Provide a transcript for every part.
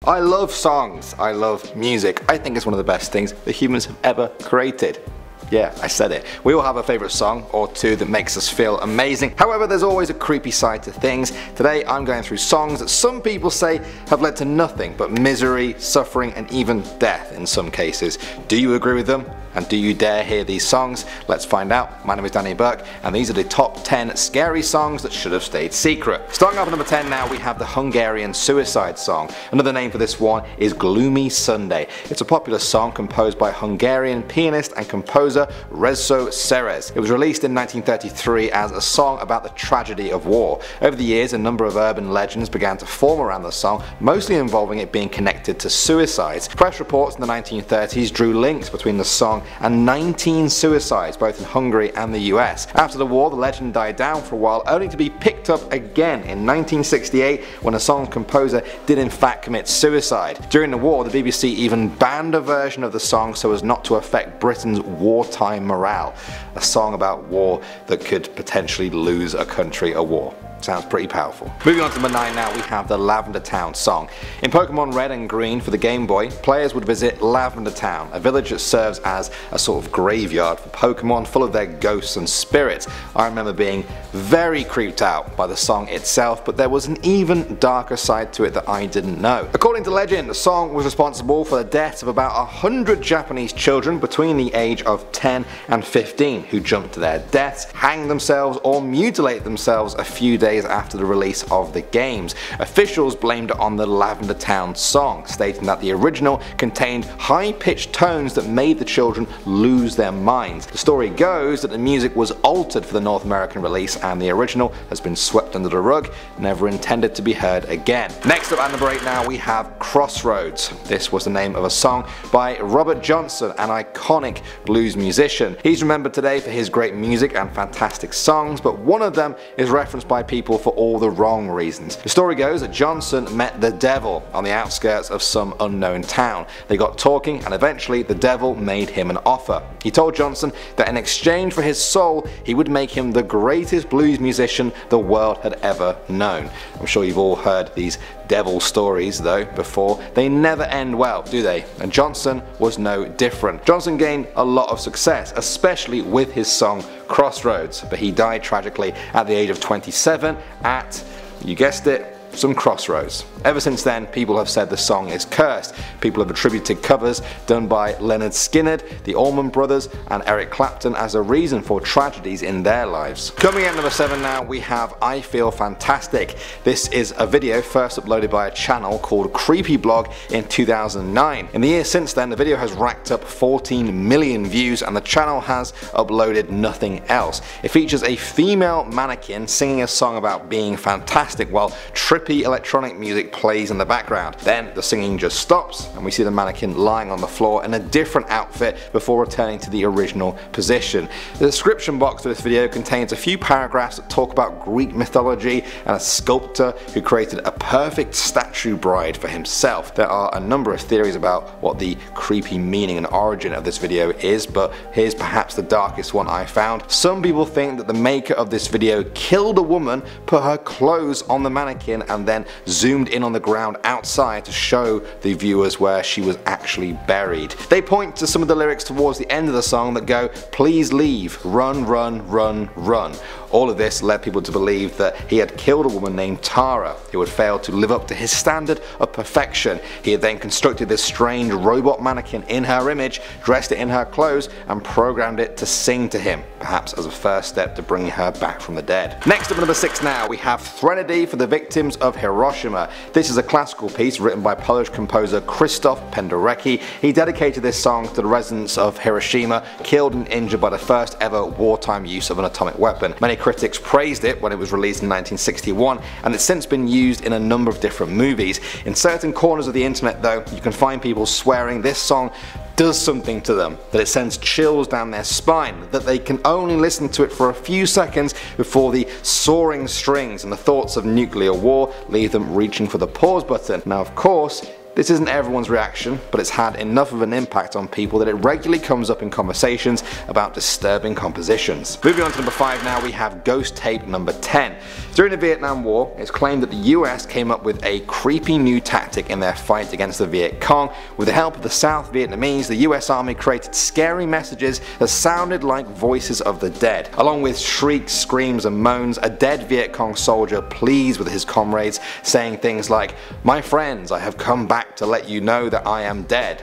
I love songs, I love music. I think it's one of the best things that humans have ever created. Yeah, I said it. We all have a favourite song or two that makes us feel amazing. However, there's always a creepy side to things. Today I'm going through songs that some people say have led to nothing but misery, suffering and even death in some cases. Do you agree with them? And do you dare hear these songs? Let's find out. My name is Danny Burke and these are the top 10 scary songs that should have stayed secret. Starting off at number 10 now, we have the Hungarian suicide song. Another name for this one is Gloomy Sunday. It's a popular song composed by Hungarian pianist and composer Rezső Szerez. It was released in 1933 as a song about the tragedy of war. Over the years, a number of urban legends began to form around the song, mostly involving it being connected to suicides. Press reports in the 1930s drew links between the song and 19 suicides both in Hungary and the US. After the war, the legend died down for a while, only to be picked up again in 1968 when a song's composer did in fact commit suicide. During the war, the BBC even banned a version of the song so as not to affect Britain's wartime morale. A song about war that could potentially lose a country a war. Sounds pretty powerful. Moving on to number 9 now, we have the Lavender Town song. In Pokemon Red and Green for the Game Boy, players would visit Lavender Town, a village that serves as a sort of graveyard for Pokemon full of their ghosts and spirits. I remember being very creeped out by the song itself, but there was an even darker side to it that I didn't know. According to legend, the song was responsible for the deaths of about 100 Japanese children between the age of 10 and 15 who jumped to their deaths, hanged themselves or mutilated themselves a few days after the release of the games. Officials blamed it on the Lavender Town song, stating that the original contained high-pitched tones that made the children lose their minds. The story goes that the music was altered for the North American release and the original has been swept under the rug, never intended to be heard again. Next up at number 8 now, we have Crossroads. This was the name of a song by Robert Johnson, an iconic blues musician. He's remembered today for his great music and fantastic songs, but one of them is referenced by people for all the wrong reasons. The story goes that Johnson met the devil on the outskirts of some unknown town. They got talking and eventually the devil made him an offer. He told Johnson that in exchange for his soul he would make him the greatest blues musician the world had ever known. I'm sure you've all heard these devil stories though before. They never end well, do they? And Johnson was no different. Johnson gained a lot of success, especially with his song Crossroads, but he died tragically at the age of 27 at, you guessed it, some crossroads. Ever since then, people have said the song is cursed. People have attributed covers done by Lynyrd Skynyrd, the Allman Brothers and Eric Clapton as a reason for tragedies in their lives. Coming at number 7 now, we have I Feel Fantastic. This is a video first uploaded by a channel called Creepy Blog in 2009. In the years since then, the video has racked up 14 million views and the channel has uploaded nothing else. It features a female mannequin singing a song about being fantastic while trippy electronic music plays in the background. Then the singing just stops and we see the mannequin lying on the floor in a different outfit before returning to the original position. The description box of this video contains a few paragraphs that talk about Greek mythology and a sculptor who created a perfect statue bride for himself. There are a number of theories about what the creepy meaning and origin of this video is, but here's perhaps the darkest one I found. Some people think that the maker of this video killed a woman, put her clothes on the mannequin and then zoomed in on the ground outside to show the viewers where she was actually buried. They point to some of the lyrics towards the end of the song that go, "Please leave, run, run, run, run." All of this led people to believe that he had killed a woman named Tara who had failed to live up to his standard of perfection. He had then constructed this strange robot mannequin in her image, dressed it in her clothes and programmed it to sing to him, perhaps as a first step to bringing her back from the dead. Next up at number 6 now, we have Threnody for the victims of Hiroshima. This is a classical piece written by Polish composer Krzysztof Penderecki. He dedicated this song to the residents of Hiroshima, killed and injured by the first ever wartime use of an atomic weapon. Many critics praised it when it was released in 1961 and it's since been used in a number of different movies. In certain corners of the internet though, you can find people swearing this song does something to them, that it sends chills down their spine, that they can only listen to it for a few seconds before the soaring strings and the thoughts of nuclear war leave them reaching for the pause button. Now of course, This isn't everyone's reaction, but it's had enough of an impact on people that it regularly comes up in conversations about disturbing compositions. Moving on to number 5 now, we have Ghost Tape number 10. During the Vietnam War, it's claimed that the US came up with a creepy new tactic in their fight against the Viet Cong. With the help of the South Vietnamese, the US Army created scary messages that sounded like voices of the dead. Along with shrieks, screams and moans, a dead Viet Cong soldier pleads with his comrades, saying things like, "My friends, I have come back to let you know that I am dead,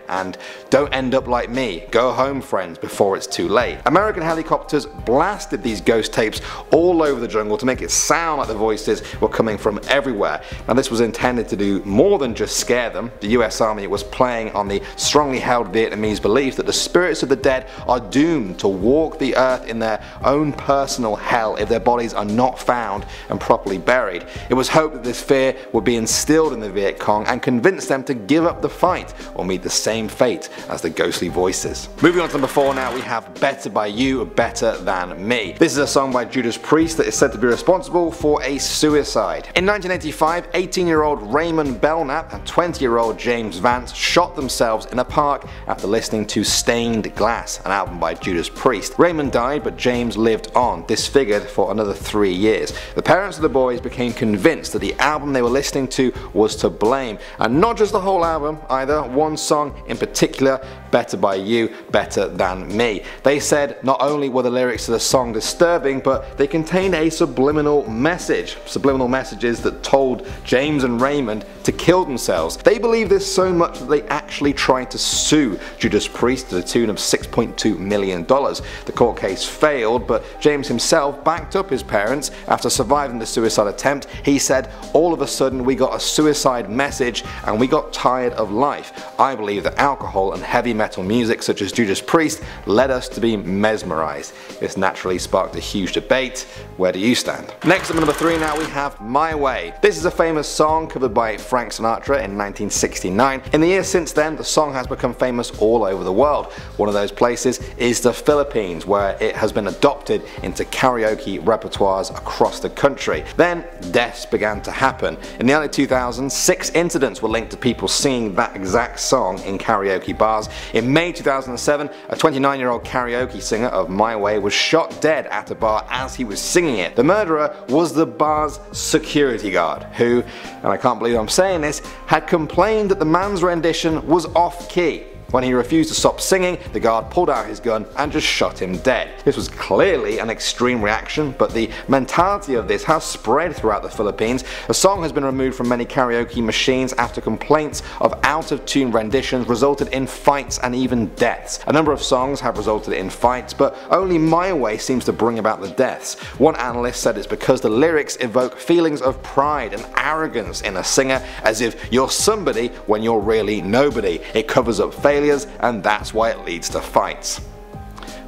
and don't end up like me, go home friends before it's too late." American helicopters blasted these ghost tapes all over the jungle to make it sound like the voices were coming from everywhere. Now this was intended to do more than just scare them. The US Army was playing on the strongly held Vietnamese belief that the spirits of the dead are doomed to walk the earth in their own personal hell if their bodies are not found and properly buried. It was hoped that this fear would be instilled in the Viet Cong and convince them to give up the fight or meet the same fate as the ghostly voices. Moving on to number 4 now, we have Better by You, Better Than Me. This is a song by Judas Priest that is said to be responsible for a suicide. In 1985, 18-year-old Raymond Belknap and 20-year-old James Vance shot themselves in a park after listening to Stained Glass, an album by Judas Priest. Raymond died, but James lived on, disfigured for another 3 years. The parents of the boys became convinced that the album they were listening to was to blame, and not just the whole album either, one song in particular, Better by You, Better Than Me. They said not only were the lyrics to the song disturbing, but they contained a subliminal message. Subliminal messages that told James and Raymond to kill themselves. They believed this so much that they actually tried to sue Judas Priest to the tune of $6.2 million. The court case failed, but James himself backed up his parents. After surviving the suicide attempt, he said, "All of a sudden we got a suicide message and we got tired of life. I believe that alcohol and heavy metal music such as Judas Priest led us to be mesmerized." This naturally sparked a huge debate. Where do you stand? Next up, number 3 now, we have My Way. This is a famous song covered by Frank Sinatra in 1969. In the years since then, the song has become famous all over the world. One of those places is the Philippines, where it has been adopted into karaoke repertoires across the country. Then deaths began to happen. In the early 2000s, 6 incidents were linked to people singing that exact song in karaoke bars. In May 2007, a 29-year-old karaoke singer of My Way was shot dead at a bar as he was singing it. The murderer was the bar's security guard, who, and I can't believe I'm saying this, had complained that the man's rendition was off key. When he refused to stop singing, the guard pulled out his gun and just shot him dead. This was clearly an extreme reaction, but the mentality of this has spread throughout the Philippines. The song has been removed from many karaoke machines after complaints of out-of-tune renditions resulted in fights and even deaths. A number of songs have resulted in fights, but only My Way seems to bring about the deaths. One analyst said it's because the lyrics evoke feelings of pride and arrogance in a singer, as if you're somebody when you're really nobody. It covers up failures, and that's why it leads to fights.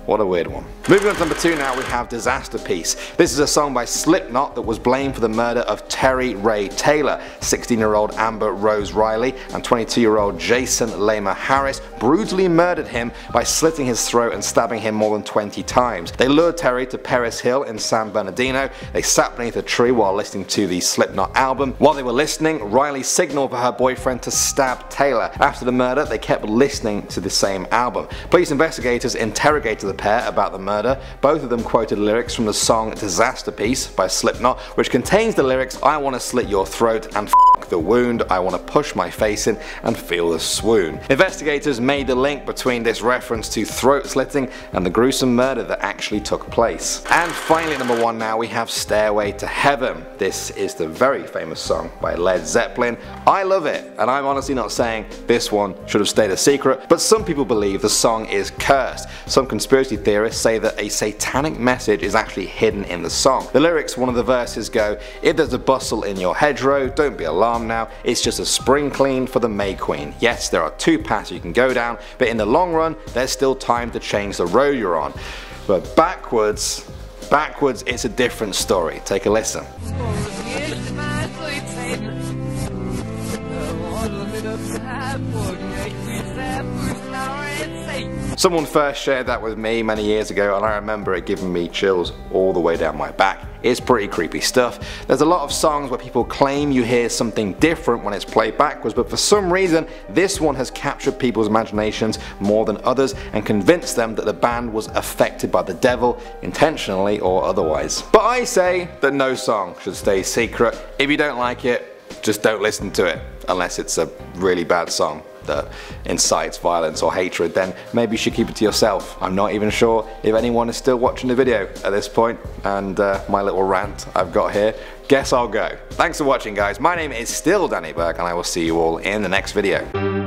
What a weird one. Moving on to number 2 now, we have Disaster Piece. This is a song by Slipknot that was blamed for the murder of Terry Ray Taylor. 16-year-old Amber Rose Riley and 22-year-old Jason Lema Harris brutally murdered him by slitting his throat and stabbing him more than 20 times. They lured Terry to Perris Hill in San Bernardino. They sat beneath a tree while listening to the Slipknot album. While they were listening, Riley signaled for her boyfriend to stab Taylor. After the murder, they kept listening to the same album. Police investigators interrogated the pair about the murder. Both of them quoted lyrics from the song Disaster Piece by Slipknot, which contains the lyrics, "I wanna slit your throat and f*** the wound, I wanna push my face in and feel the swoon." Investigators made the link between this reference to throat slitting and the gruesome murder that actually took place. And finally, number 1 now, we have Stairway to Heaven. This is the very famous song by Led Zeppelin. I love it, and I'm honestly not saying this one should have stayed a secret, but some people believe the song is cursed. Some conspiracy theorists say that a satanic message is actually hidden in the song. The lyrics, one of the verses go, "If there's a bustle in your hedgerow, don't be alarmed now, it's just a spring clean for the May Queen. Yes, there are 2 paths you can go down, but in the long run, there's still time to change the road you're on." But backwards, it's a different story. Take a listen. Someone first shared that with me many years ago, and I remember it giving me chills all the way down my back. it's pretty creepy stuff. There's a lot of songs where people claim you hear something different when it's played backwards, but for some reason this one has captured people's imaginations more than others and convinced them that the band was affected by the devil, intentionally or otherwise. But I say that no song should stay secret. If you don't like it, just don't listen to it, unless it's a really bad song that incites violence or hatred, then maybe you should keep it to yourself. I'm not even sure if anyone is still watching the video at this point, and my little rant I've got here, guess I'll go. Thanks for watching guys, my name is still Danny Burke and I will see you all in the next video.